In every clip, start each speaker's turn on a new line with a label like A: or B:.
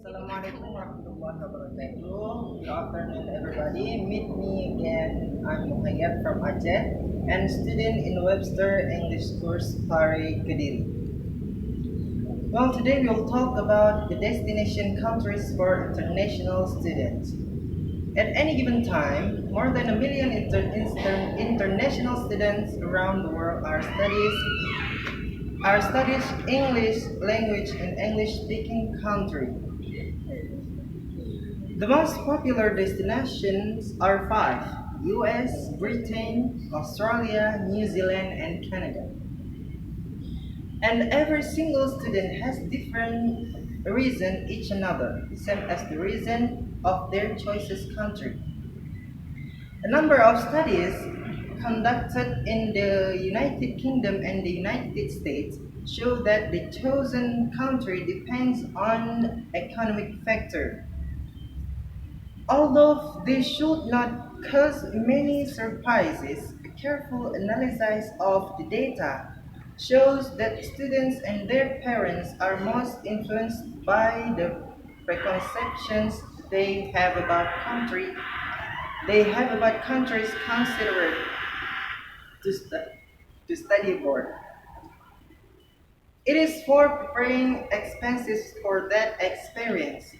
A: Assalamualaikum warahmatullahi wabarakatuh. Good afternoon, everybody. Meet me again. I'm Muhayyad from Aceh and student in Webster English course Pare Kediri. Well, today we'll talk about the destination countries for international students. At any given time, more than a million international students around the world are studies English language in English-speaking country. The most popular destinations are five: US, Britain, Australia, New Zealand, and Canada. And every single student has different reason each another, same as the reason of their choices country. A number of studies conducted in the United Kingdom and the United States show that the chosen country depends on economic factor. Although this should not cause many surprises, a careful analysis of the data shows that students and their parents are most influenced by the preconceptions they have about countries considered to, stu- to study abroad. It is for preparing expenses for that experience.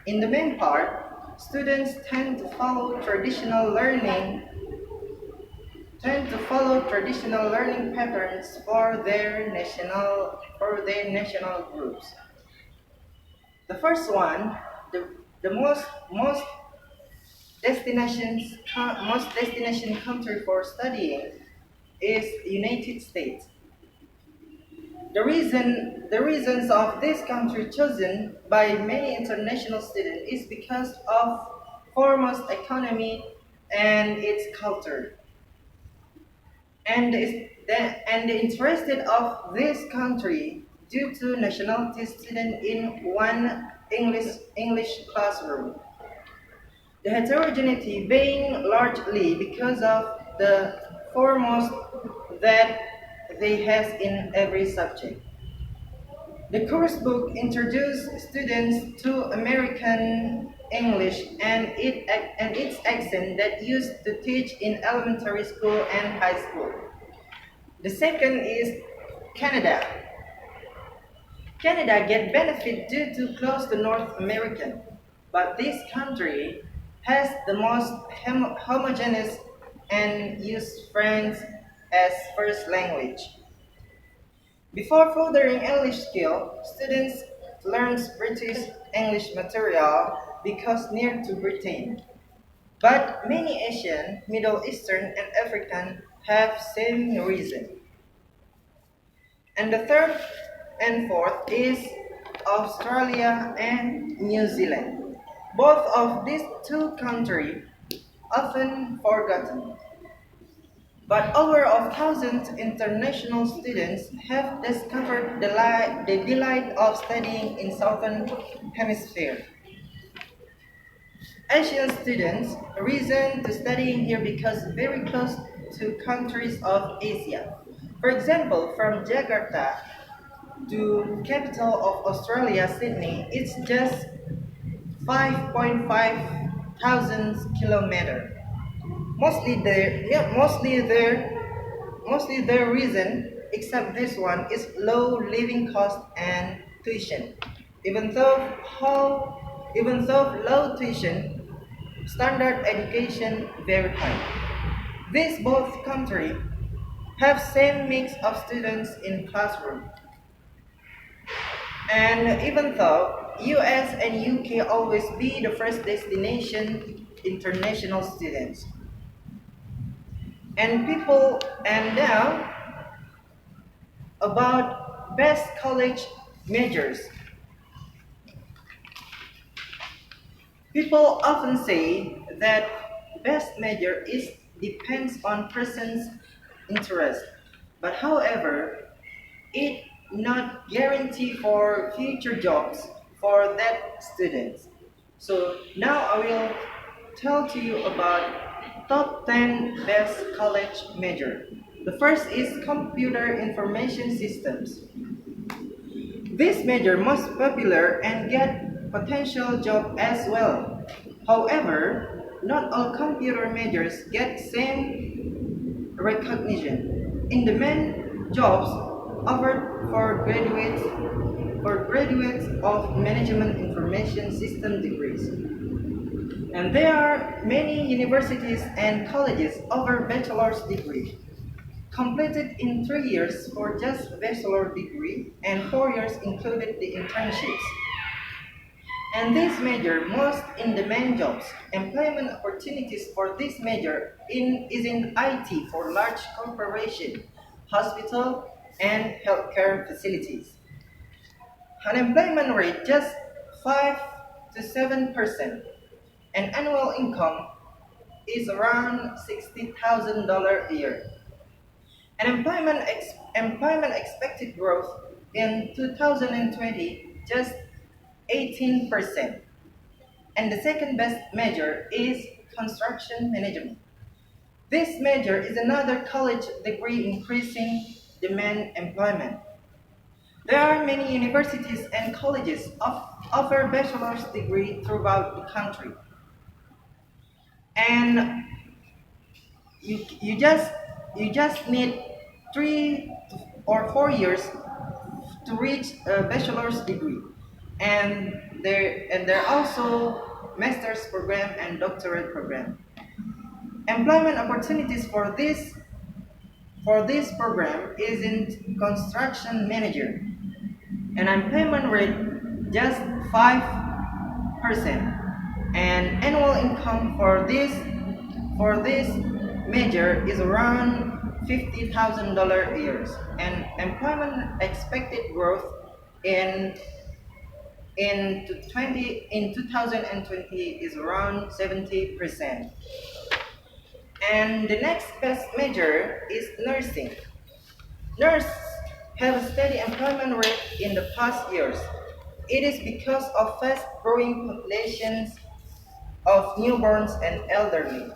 A: In the main part, students tend to follow traditional learning patterns for their national groups. The first one, the most destination country for studying is United States. The reasons of this country chosen by many international students is because of foremost economy and its culture. And the interested of this country due to nationality student in one English classroom. The heterogeneity being largely because of the foremost that they has in every subject. The course book introduced students to American English and its accent that used to teach in elementary school and high school. The second is Canada. Canada get benefit due to close to North American, but this country has the most homogeneous and use French as first language. Before furthering English skill, students learn British English material because near to Britain. But many Asian, Middle Eastern, and African have same reason. And the third and fourth is Australia and New Zealand. Both of these two countries often forgotten. But over a thousand international students have discovered the delight of studying in Southern Hemisphere. Asian students reason to studying here because very close to countries of Asia. For example, from Jakarta to capital of Australia, Sydney, it's just 5.5 thousand kilometer. Mostly their reason, except this one, is low living cost and tuition. Even though even though low tuition, standard education very high. These both countries have same mix of students in classroom. And even though US and UK always be the first destination international students. And now about best college majors. People often say that best major is depends on person's interest. But however, it not guarantee for future jobs for that students. So now I will tell to you about top 10 best college major. The first is computer information systems. This major most popular and get potential job as well. However, not all computer majors get same recognition. In demand jobs offered for graduates of management information system degrees. And there are many universities and colleges offer bachelor's degree, completed in 3 years for just bachelor degree, and 4 years included the internships. And this major most in-demand jobs. Employment opportunities for this major is in IT for large corporation, hospital, and healthcare facilities. Unemployment rate just 5 to 7%, and annual income is around $60,000 a year. And employment expected growth in 2020 just 18%. And the second best measure is construction management. This major is another college degree increasing demand employment. There are many universities and colleges offer bachelor's degree throughout the country. And you just need 3 or 4 years to reach a bachelor's degree, and there are also master's program and doctorate program. Employment opportunities for this program is in construction manager, and employment rate just 5%, and annual income for this major is around $50,000 a year, and employment expected growth in in 2020 is around 70%. And the next best major is nursing. Nurses have a steady employment rate in the past years. It is because of fast growing populations of newborns and elderly.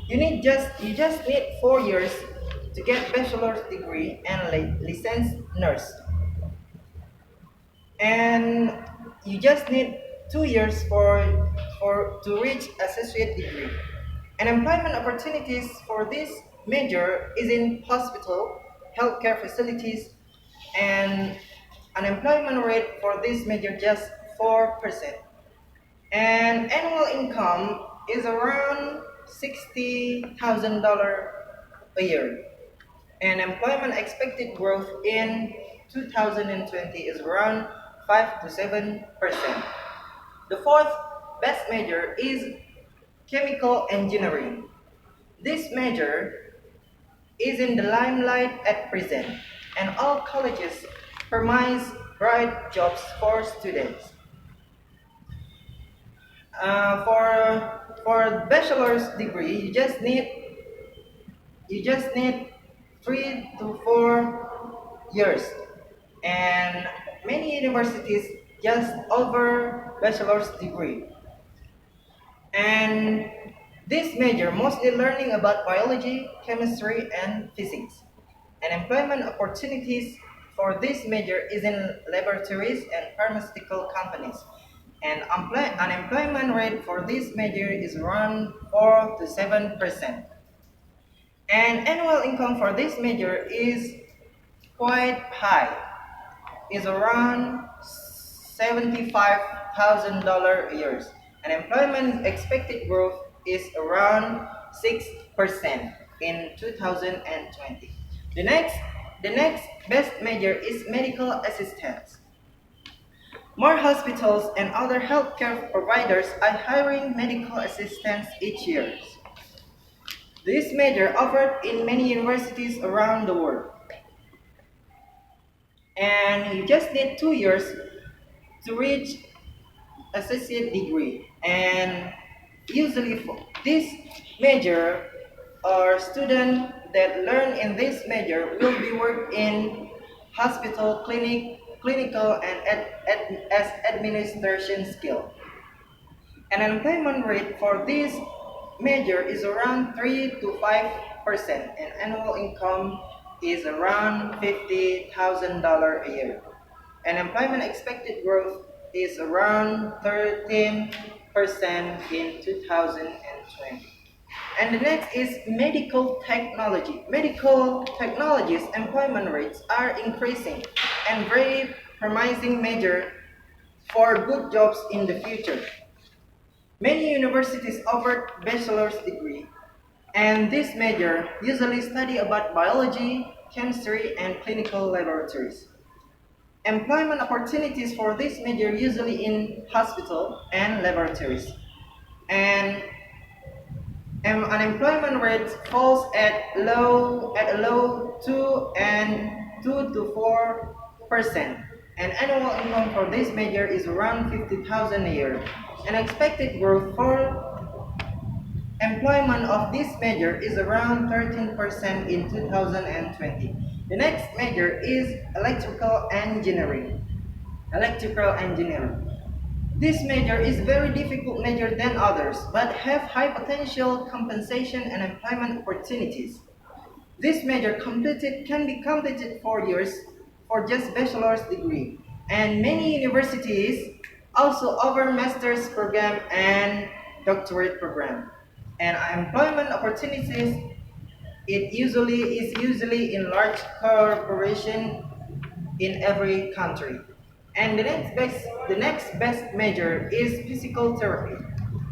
A: You just need 4 years to get bachelor's degree and licensed nurse, and you just need 2 years for to reach associate degree. And employment opportunities for this major is in hospital, healthcare facilities, and unemployment rate for this major just 4%. And annual income is around $60,000 a year. And employment expected growth in 2020 is around 5 to 7%. The fourth best major is chemical engineering. This major is in the limelight at present, and all colleges promise bright jobs for students. For bachelor's degree, you just need 3 to 4 years, and many universities just offer bachelor's degree. And this major mostly learning about biology, chemistry, and physics. And employment opportunities for this major is in laboratories and pharmaceutical companies. And unemployment rate for this major is around 4 to 7%. And annual income for this major is quite high, is around $75,000 a year. And employment expected growth is around 6% in 2020. The next best major is medical assistance. More hospitals and other healthcare providers are hiring medical assistants each year. This major offered in many universities around the world. And you just need 2 years to reach associate degree. And usually for this major or student that learn in this major will be work in hospital, clinical, and as administration skill. And unemployment rate for this major is around 3 to 5%, and annual income is around $50,000 a year. And employment expected growth is around 13% in 2020. And the next is medical technology. Medical technologies employment rates are increasing and very promising measure for good jobs in the future. Many universities offer bachelor's degree, and this major usually study about biology, chemistry, and clinical laboratories. Employment opportunities for this major usually in hospital and laboratories. And unemployment rate falls at a low 2 to 4%, and annual income for this major is around 50,000 a year. And expected growth for employment of this major is around 13% in 2020. The next major is electrical engineering. Electrical engineering. This major is very difficult major than others, but have high potential compensation and employment opportunities. This major completed can be completed 4 years for just bachelor's degree, and many universities also offer master's program and doctorate program. And employment opportunities is usually in large corporation in every country. And the next best measure is physical therapy.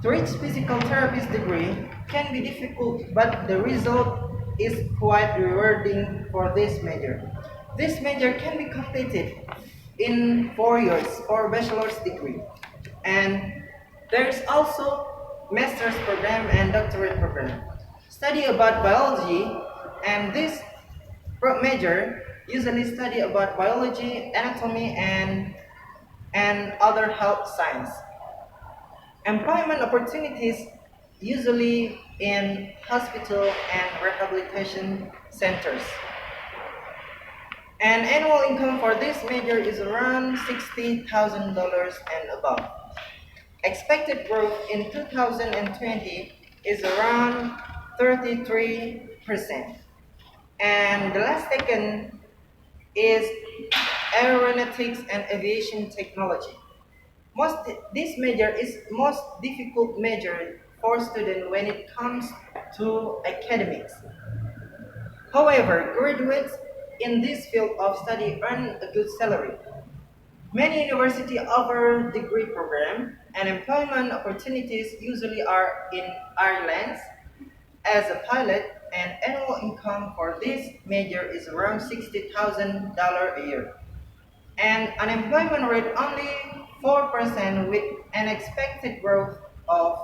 A: To reach physical therapist degree can be difficult, but the result is quite rewarding for this major. This major can be completed in 4 years for bachelor's degree. And there's also master's program and doctorate program. Study about biology, and this major usually study about biology, anatomy, and other health science. Employment opportunities usually in hospital and rehabilitation centers. And annual income for this major is around $60,000 and above. Expected growth in 2020 is around 33%. And the last taken is aeronautics and aviation technology. This major is most difficult major for students when it comes to academics. However, graduates in this field of study earn a good salary. Many universities offer degree program, and employment opportunities usually are in airlines as a pilot, and annual income for this major is around $60,000 a year. And unemployment rate only 4% with an expected growth of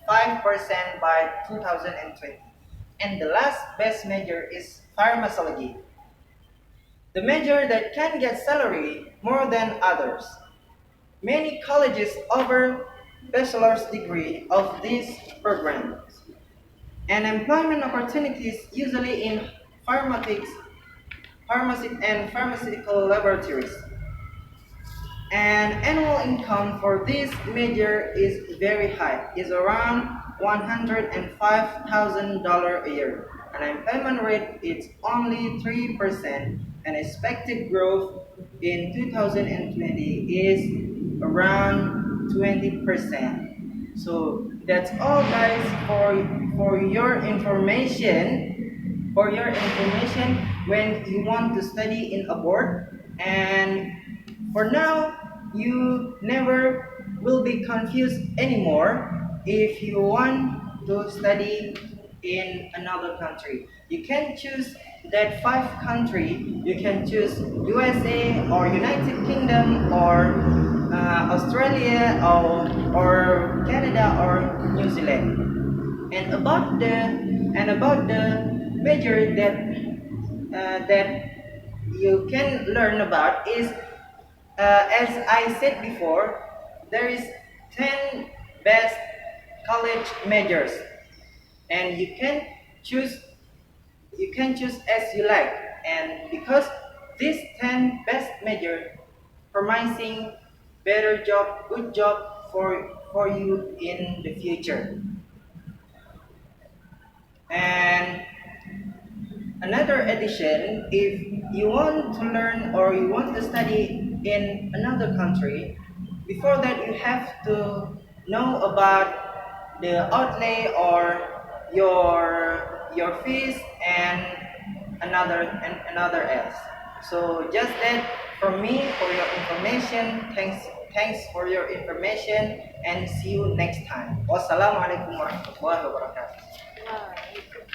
A: 5% by 2020. And the last best major is pharmacology, the major that can get salary more than others. Many colleges offer bachelor's degree of these programs, and employment opportunities usually in pharmaceutics, pharmacy and pharmaceutical laboratories. And annual income for this major is very high, is around $105,000 a year. Unemployment rate is only 3%, and expected growth in 2020 is around 20%. So that's all guys for your information. For your information when you want to study in abroad, and for now, you never will be confused anymore if you want to study in another country. You can choose that 5 country. You can choose USA or United Kingdom or Australia or Canada or New Zealand. And about the major that you can learn about is as I said before, there is 10 best college majors, and choose you can choose as you like. And because these 10 best major promising better job, good job for you in the future. And another addition, if you want to learn or you want to study in another country, Before that, you have to know about the outlay or your fees and another else. So just that for me for your information. Thanks for your information and see you next time. Wassalamualaikum warahmatullahi wabarakatuh.